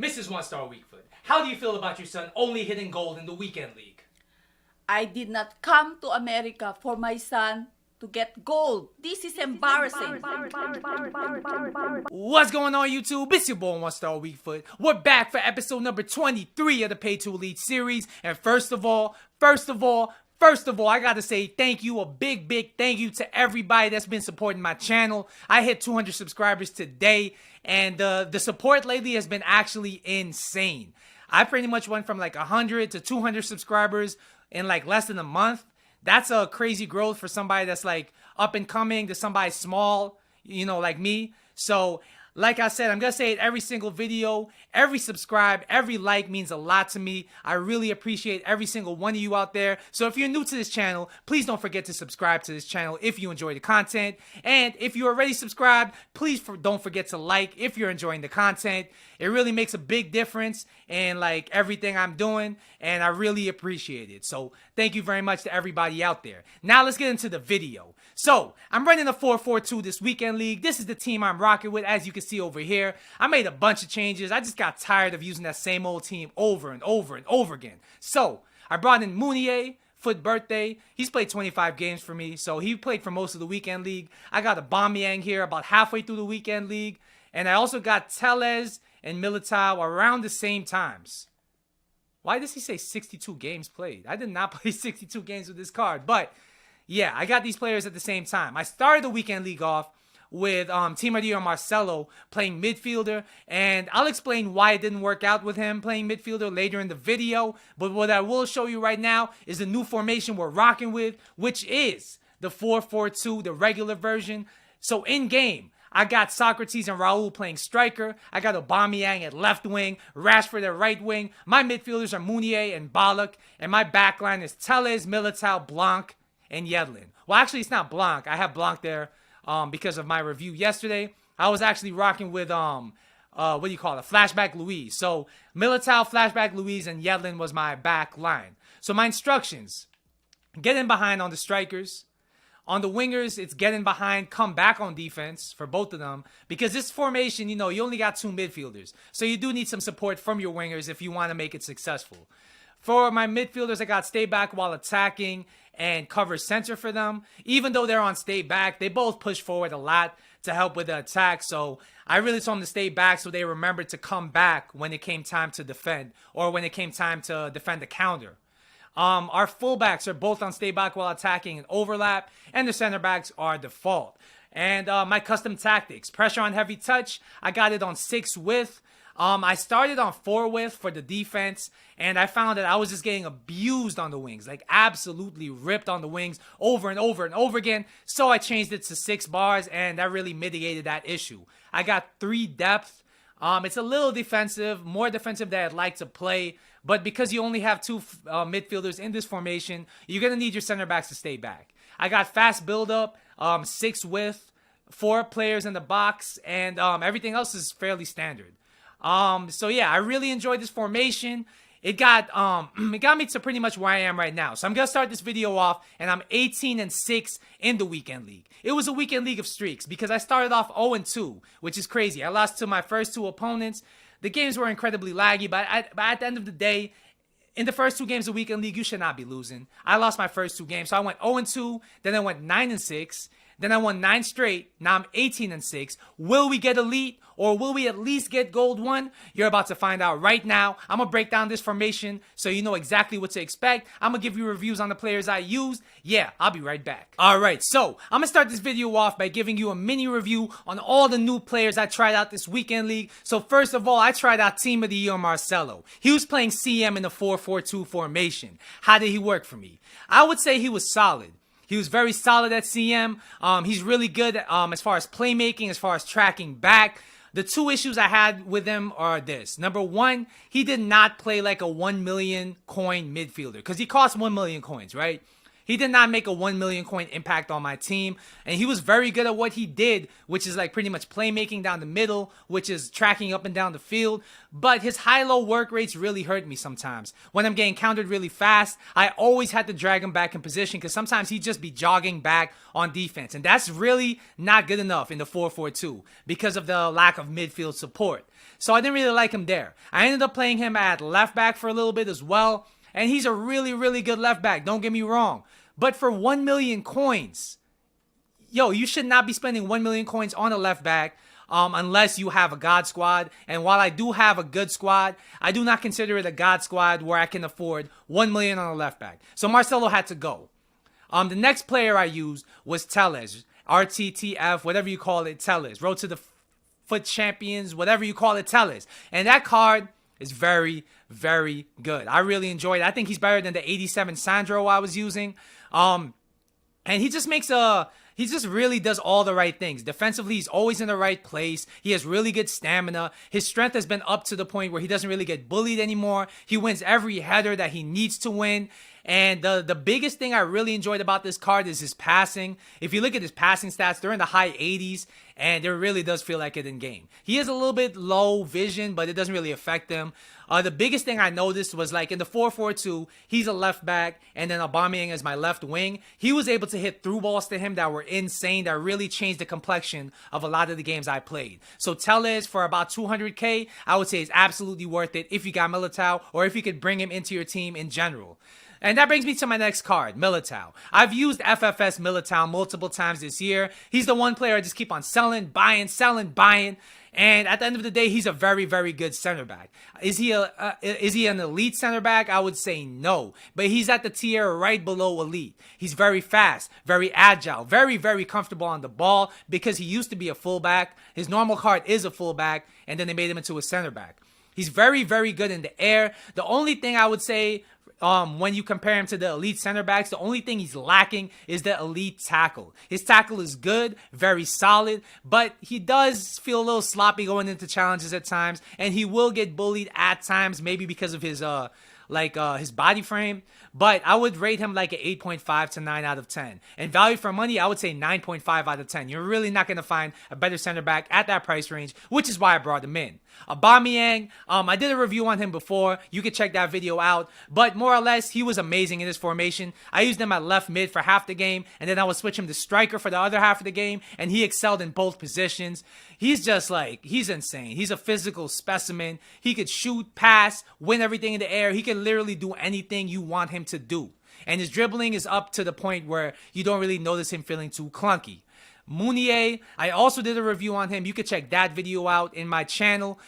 Mrs. One Star Weakfoot, how do you feel about your son only hitting gold in the weekend league? I did not come to America for my son to get gold. This is embarrassing. What's going on, YouTube? It's your boy One Star Weakfoot. We're back for episode number 23 of the Pay to Elite series. And first of all, I gotta say thank you, a big thank you to everybody that's been supporting my channel. I hit 200 subscribers today, and the support lately has been actually insane. I pretty much went from like 100 to 200 subscribers in like less than a month. That's a crazy growth for somebody that's like up and coming to somebody small, you know, like me. So, like I said, I'm going to say it every single video. Every subscribe, every like means a lot to me. I really appreciate every single one of you out there. So if you're new to this channel, please don't forget to subscribe to this channel if you enjoy the content. And if you already subscribed, please don't forget to like if you're enjoying the content. It really makes a big difference in like everything I'm doing, and I really appreciate it. So thank you very much to everybody out there. Now let's get into the video. So I'm running a 4-4-2 this weekend league. This is the team I'm rocking with, as you can see over here. I made a bunch of changes. I just got tired of using that same old team over and over again. So I brought in Mounier, Foot Birthday. He's played 25 games for me, so he played for most of the weekend league. I got a Aubameyang here about halfway through the weekend league, and I also got Tellez and Militao around the same times. Why does he say 62 games played? I did not play 62 games with this card, but yeah, I got these players at the same time. I started the weekend league off with Team of the Year Marcelo playing midfielder, and I'll explain why it didn't work out with him playing midfielder later in the video. But what I will show you right now is the new formation we're rocking with, which is the 4-4-2, the regular version. So in game, I got Socrates and Raul playing striker. I got Aubameyang at left wing, Rashford at right wing. My midfielders are Mounier and Ballack, and my backline is Tellez, Militao, Blanc, and Yedlin. Well, actually, it's not Blanc. I have Blanc there because of my review yesterday. I was actually rocking with what do you call it? Flashback Louise. So Militao, Flashback Louise, and Yedlin was my back line. So my instructions: get in behind on the strikers. On the wingers, it's get in behind, come back on defense for both of them. Because this formation, you know, you only got two midfielders. So you do need some support from your wingers if you want to make it successful. For my midfielders, I got stay back while attacking and cover center for them. Even though they're on stay back, they both push forward a lot to help with the attack. So I really told them to stay back so they remembered to come back when it came time to defend, or when it came time to defend the counter. Our fullbacks are both on stay back while attacking and overlap, and the center backs are default. And my custom tactics: pressure on heavy touch, I got it on 6 width. I started on 4 width for the defense, and I found that I was just getting abused on the wings, like absolutely ripped on the wings over and over again. So I changed it to 6 bars, and that really mitigated that issue. I got 3 depth. It's a little defensive, more defensive than I'd like to play, but because you only have 2 midfielders in this formation, you're going to need your center backs to stay back. I got fast build-up, 6 width, 4 players in the box, and everything else is fairly standard. So yeah, I really enjoyed this formation. It got me to pretty much where I am right now. So I'm going to start this video off, and I'm 18-6 in the weekend league. It was a weekend league of streaks because I started off 0-2, which is crazy. I lost to my first 2 opponents. The games were incredibly laggy, but at the end of the day, in the first 2 games of weekend league, you should not be losing. I lost my first 2 games, so I went 0-2, then I went 9-6. Then I won 9 straight. Now I'm 18-6. Will we get elite, or will we at least get gold 1? You're about to find out right now. I'm going to break down this formation so you know exactly what to expect. I'm going to give you reviews on the players I used. Yeah, I'll be right back. Alright, so I'm going to start this video off by giving you a mini review on all the new players I tried out this weekend league. So first of all, I tried out Team of the Year Marcelo. He was playing CM in the 4-4-2 formation. How did he work for me? I would say he was solid. He was very solid at CM. He's really good as far as playmaking, as far as tracking back. The 2 issues I had with him are this. Number 1, he did not play like a 1 million coin midfielder because he cost 1 million coins, right? He did not make a 1 million coin impact on my team, and he was very good at what he did, which is like pretty much playmaking down the middle, which is tracking up and down the field. But his high-low work rates really hurt me sometimes. When I'm getting countered really fast, I always had to drag him back in position because sometimes he'd just be jogging back on defense, and that's really not good enough in the 4-4-2 because of the lack of midfield support. So I didn't really like him there. I ended up playing him at left back for a little bit as well. And he's a really, really good left back. Don't get me wrong. But for 1 million coins, yo, you should not be spending 1 million coins on a left back unless you have a God squad. And while I do have a good squad, I do not consider it a God squad where I can afford 1 million on a left back. So Marcelo had to go. The next player I used was Telles. RTTF, whatever you call it, Telles. Road to the Foot Champions, whatever you call it, Telles. And that card is very, very good. I really enjoyed it. I think he's better than the 87 Sandro I was using. And he just he just really does all the right things. Defensively, he's always in the right place. He has really good stamina. His strength has been up to the point where he doesn't really get bullied anymore. He wins every header that he needs to win. And the biggest thing I really enjoyed about this card is his passing. If you look at his passing stats, they're in the high 80s, and it really does feel like it in game. He has a little bit low vision, but it doesn't really affect him. The biggest thing I noticed was like in the 4-4-2, he's a left back, and then Aubameyang is my left wing. He was able to hit through balls to him that were insane, that really changed the complexion of a lot of the games I played. So Telles for about 200K, I would say is absolutely worth it if you got Militao, or if you could bring him into your team in general. And that brings me to my next card, Militao. I've used FFS Militao multiple times this year. He's the one player I just keep on selling, buying. And at the end of the day, he's a very, very good center back. Is he an elite center back? I would say no. But he's at the tier right below elite. He's very fast, very agile, very, very comfortable on the ball because he used to be a fullback. His normal card is a fullback, and then they made him into a center back. He's very, very good in the air. The only thing I would say when you compare him to the elite center backs, the only thing he's lacking is the elite tackle. His tackle is good, very solid, but he does feel a little sloppy going into challenges at times, and he will get bullied at times, maybe because of his his body frame. But I would rate him like an 8.5 to 9 out of 10. And value for money, I would say 9.5 out of 10. You're really not going to find a better center back at that price range, which is why I brought him in. Aubameyang, I did a review on him before. You can check that video out. But more or less, he was amazing in this formation. I used him at left mid for half the game, and then I would switch him to striker for the other half of the game, and he excelled in both positions. He's just like, he's insane. He's a physical specimen. He could shoot, pass, win everything in the air. He can literally do anything you want him to do. And his dribbling is up to the point where you don't really notice him feeling too clunky. Mounier, I also did a review on him. You can check that video out in my channel.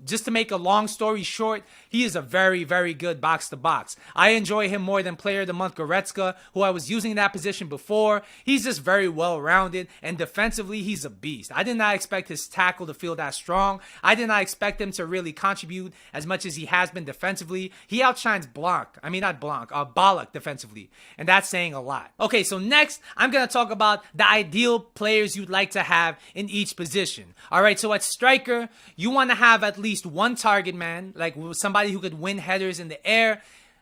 Just to make a long story short, he is a very, very good box-to-box. I enjoy him more than Player of the Month Goretzka, who I was using in that position before. He's just very well-rounded, and defensively, he's a beast. I did not expect his tackle to feel that strong. I did not expect him to really contribute as much as he has been defensively. He outshines Ballack defensively, and that's saying a lot. Okay, so next, I'm going to talk about the ideal players you'd like to have in each position. All right, so at striker, you want to have at least one target man, like somebody who could win headers in the air,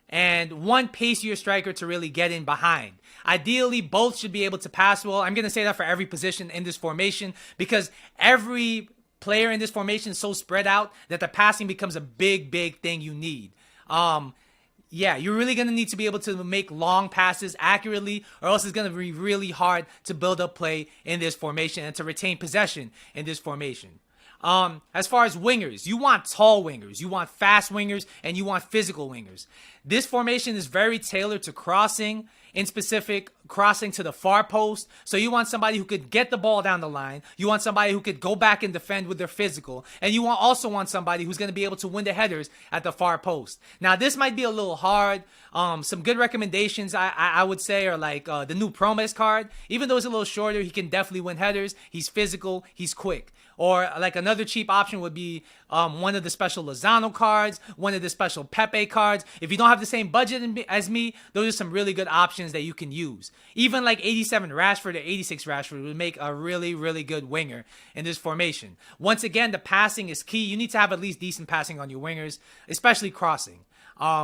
and one pacier striker to really get in behind. Ideally, both should be able to pass well. I'm going to say that for every position in this formation because every player in this formation is so spread out that the passing becomes a big, big thing you need. Yeah, you're really going to need to be able to make long passes accurately, or else it's going to be really hard to build up play in this formation and to retain possession in this formation. As far as wingers, you want tall wingers, you want fast wingers, and you want physical wingers. This formation is very tailored to crossing, in specific crossing to the far post. So you want somebody who could get the ball down the line. You want somebody who could go back and defend with their physical. And you also want somebody who's going to be able to win the headers at the far post. Now, this might be a little hard. Some good recommendations I would say are like the new Promes card. Even though it's a little shorter, he can definitely win headers. He's physical. He's quick. Or like another cheap option would be one of the special Lozano cards, one of the special Pepe cards. If you don't have the same budget as me, those are some really good options that you can use. Even like 87 Rashford or 86 Rashford would make a really, really good winger in this formation. Once again, the passing is key. You need to have at least decent passing on your wingers, especially crossing,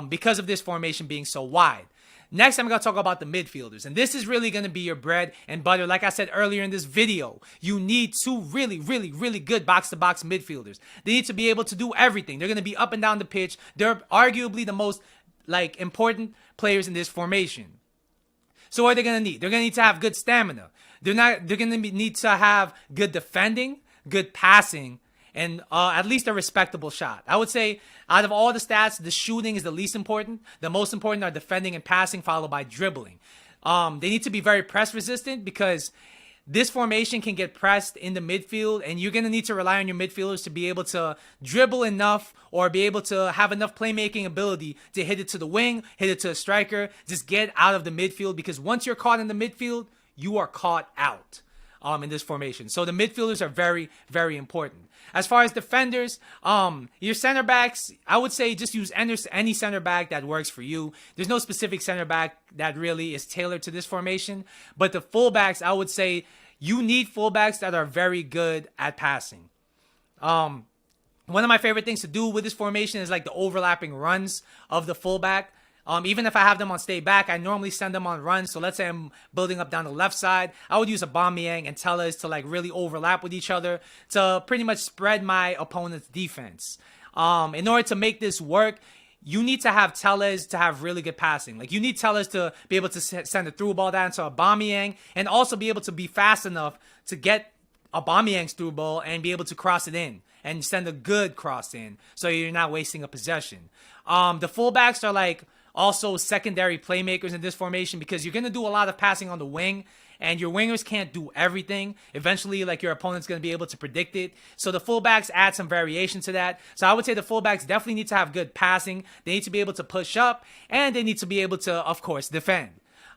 because of this formation being so wide. Next, I'm going to talk about the midfielders. And this is really going to be your bread and butter. Like I said earlier in this video, you need two really, really, really good box-to-box midfielders. They need to be able to do everything. They're going to be up and down the pitch. They're arguably the most important players in this formation. So what are they going to need? They're going to need to have good stamina. They're going to need to have good defending, good passing, and at least a respectable shot. I would say out of all the stats, the shooting is the least important. The most important are defending and passing, followed by dribbling. They need to be very press resistant because this formation can get pressed in the midfield, and you're going to need to rely on your midfielders to be able to dribble enough or be able to have enough playmaking ability to hit it to the wing, hit it to a striker, just get out of the midfield, because once you're caught in the midfield, you are caught out in this formation. So the midfielders are very, very important. As far as defenders, your center backs, I would say just use any center back that works for you. There's no specific center back that really is tailored to this formation. But the fullbacks, I would say you need fullbacks that are very good at passing. One of my favorite things to do with this formation is like the overlapping runs of the fullback. Even if I have them on stay back, I normally send them on runs. So let's say I'm building up down the left side. I would use Aubameyang and Telles to really overlap with each other to pretty much spread my opponent's defense. In order to make this work, you need to have Telles to have really good passing. You need Telles to be able to send a through ball down to Aubameyang and also be able to be fast enough to get Aubameyang's through ball and be able to cross it in and send a good cross in so you're not wasting a possession. The fullbacks are also secondary playmakers in this formation because you're going to do a lot of passing on the wing, and your wingers can't do everything. Eventually, your opponent's going to be able to predict it. So the fullbacks add some variation to that. So I would say the fullbacks definitely need to have good passing. They need to be able to push up, and they need to be able to, of course, defend.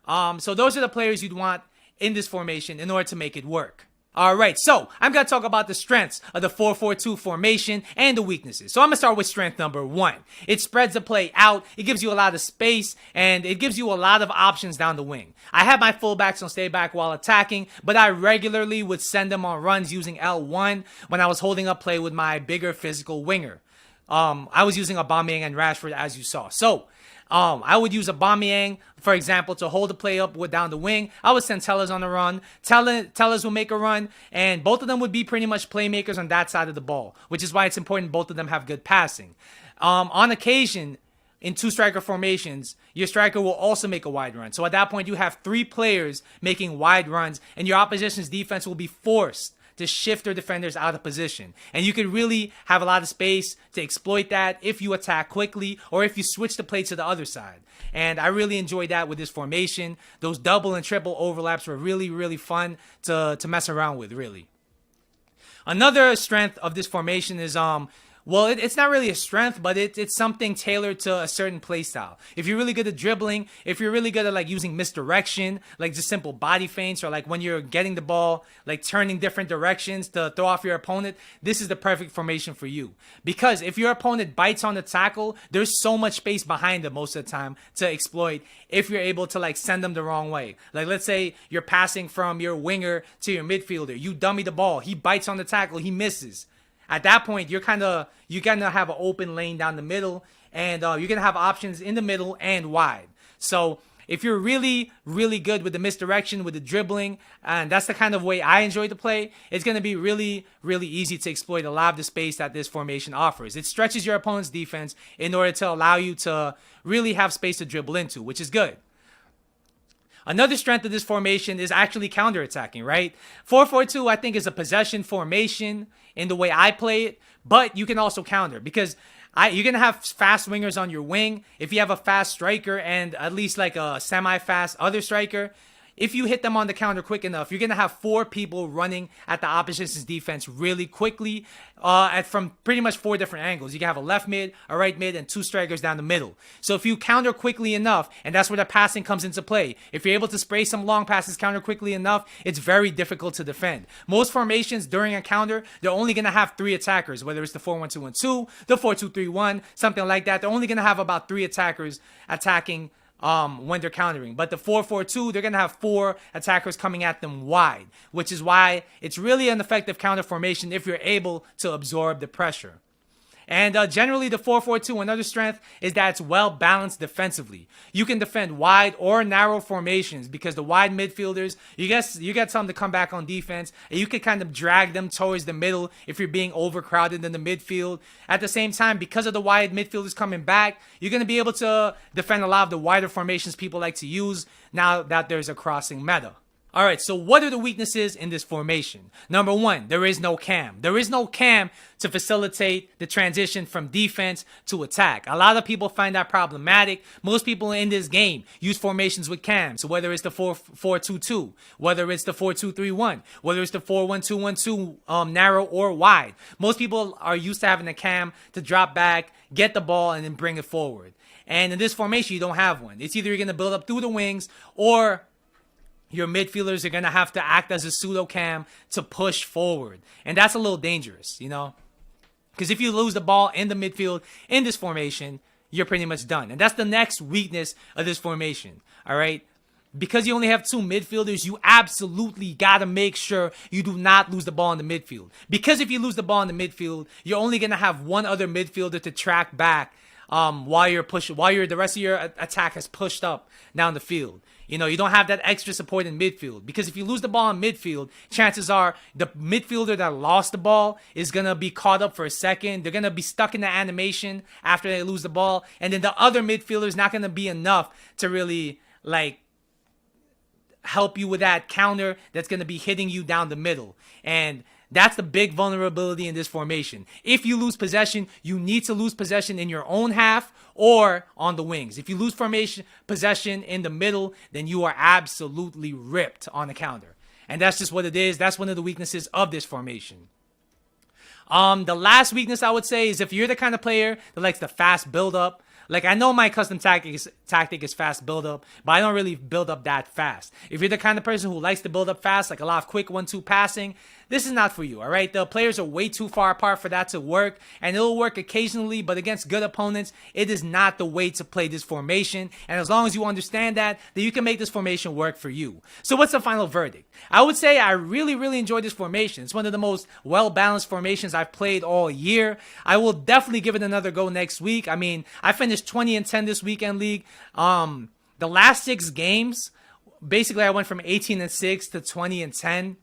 So those are the players you'd want in this formation in order to make it work. Alright, so I'm going to talk about the strengths of the 4-4-2 formation and the weaknesses. So I'm going to start with strength number 1. It spreads the play out, it gives you a lot of space, and it gives you a lot of options down the wing. I have my fullbacks on stay back while attacking, but I regularly would send them on runs using L1 when I was holding up play with my bigger physical winger. I was using Aubameyang and Rashford, as you saw. So I would use Aubameyang, for example, to hold the play up with down the wing. I would send Telles on the run. Telles will make a run, and both of them would be pretty much playmakers on that side of the ball, which is why it's important both of them have good passing. On occasion, in two striker formations, your striker will also make a wide run. So at that point, you have 3 players making wide runs, and your opposition's defense will be forced to shift their defenders out of position. And you can really have a lot of space to exploit that if you attack quickly or if you switch the play to the other side. And I really enjoyed that with this formation. Those double and triple overlaps were really, really fun to mess around with, really. Another strength of this formation is it's not really a strength, but it's something tailored to a certain play style. If you're really good at dribbling, if you're really good at using misdirection, just simple body feints, or when you're getting the ball, turning different directions to throw off your opponent, this is the perfect formation for you. Because if your opponent bites on the tackle, there's so much space behind them most of the time to exploit if you're able to send them the wrong way. Let's say you're passing from your winger to your midfielder, you dummy the ball, he bites on the tackle, he misses. At that point, you're gonna have an open lane down the middle, and you're gonna have options in the middle and wide. So if you're really, really good with the misdirection, with the dribbling, and that's the kind of way I enjoy to play, it's gonna be really, really easy to exploit a lot of the space that this formation offers. It stretches your opponent's defense in order to allow you to really have space to dribble into, which is good. Another strength of this formation is actually counterattacking, right? 4-4-2, I think, is a possession formation in the way I play it, but you can also counter because you're going to have fast wingers on your wing. If you have a fast striker and at least a semi-fast other striker, if you hit them on the counter quick enough, you're going to have 4 people running at the opposition's defense really quickly from pretty much 4 different angles. You can have a left mid, a right mid, and 2 strikers down the middle. So if you counter quickly enough, and that's where the passing comes into play, if you're able to spray some long passes counter quickly enough, it's very difficult to defend. Most formations during a counter, they're only going to have 3 attackers, whether it's the 4-1-2-1-2, the 4-2-3-1, something like that. They're only going to have about 3 attackers attacking when they're countering. But the 4-4-2, they're going to have 4 attackers coming at them wide, which is why it's really an effective counter formation if you're able to absorb the pressure. And generally, the 4-4-2, another strength is that it's well balanced defensively. You can defend wide or narrow formations because the wide midfielders, you get some to come back on defense, and you can kind of drag them towards the middle if you're being overcrowded in the midfield. At the same time, because of the wide midfielders coming back, you're going to be able to defend a lot of the wider formations people like to use now that there's a crossing meta. All right, so what are the weaknesses in this formation? Number one, there is no cam. There is no cam to facilitate the transition from defense to attack. A lot of people find that problematic. Most people in this game use formations with cams. So whether it's the 4-4-2-2, whether it's the 4-2-3-1, whether it's the 4-1-2-1-2 narrow or wide. Most people are used to having a cam to drop back, get the ball, and then bring it forward. And in this formation, you don't have one. It's either you're going to build up through the wings or your midfielders are going to have to act as a pseudo cam to push forward. And that's a little dangerous, you know? Because if you lose the ball in the midfield in this formation, you're pretty much done. And that's the next weakness of this formation, all right? Because you only have two midfielders, you absolutely got to make sure you do not lose the ball in the midfield. Because if you lose the ball in the midfield, you're only going to have one other midfielder to track back while the rest of your attack has pushed up down the field. You know, you don't have that extra support in midfield, because if you lose the ball in midfield, chances are the midfielder that lost the ball is going to be caught up for a second. They're going to be stuck in the animation after they lose the ball. And then the other midfielder is not going to be enough to really, like, help you with that counter that's going to be hitting you down the middle. And that's the big vulnerability in this formation. If you lose possession, you need to lose possession in your own half or on the wings. If you lose possession in the middle, then you are absolutely ripped on the counter. And that's just what it is. That's one of the weaknesses of this formation. The last weakness I would say is if you're the kind of player that likes the fast build-up. Like, I know my custom tactic is fast build-up, but I don't really build up that fast. If you're the kind of person who likes to build up fast, like a lot of quick 1-2 passing, this is not for you, all right? The players are way too far apart for that to work, and it'll work occasionally, but against good opponents, it is not the way to play this formation. And as long as you understand that, then you can make this formation work for you. So what's the final verdict? I would say I really, really enjoyed this formation. It's one of the most well-balanced formations I've played all year. I will definitely give it another go next week. I mean, I finished 20-10 this weekend league. The last 6 games, basically I went from 18-6 to 20-10.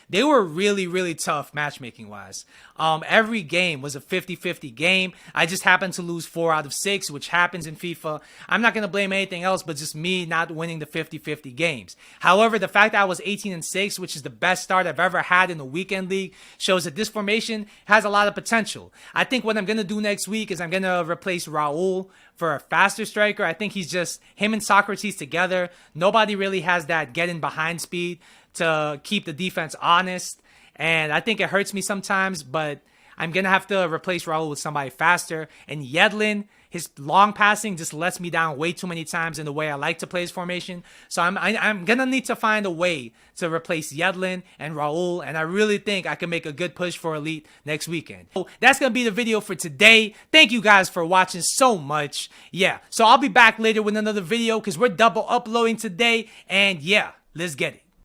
They were really, really tough matchmaking wise. Every game was a 50-50 game. I just happened to lose 4 out of 6, which happens in FIFA. I'm not going to blame anything else but just me not winning the 50-50 games. However, the fact that I was 18-6, which is the best start I've ever had in the weekend league, shows that this formation has a lot of potential. I think what I'm going to do next week is I'm going to replace Raul for a faster striker. I think he's just him and Socrates together. Nobody really has that get in behind speed to keep the defense honest. And I think it hurts me sometimes, but I'm going to have to replace Raul with somebody faster. And Yedlin, his long passing just lets me down way too many times in the way I like to play his formation. So I'm going to need to find a way to replace Yedlin and Raul. And I really think I can make a good push for Elite next weekend. So that's going to be the video for today. Thank you guys for watching so much. Yeah, so I'll be back later with another video because we're double uploading today. And yeah, let's get it.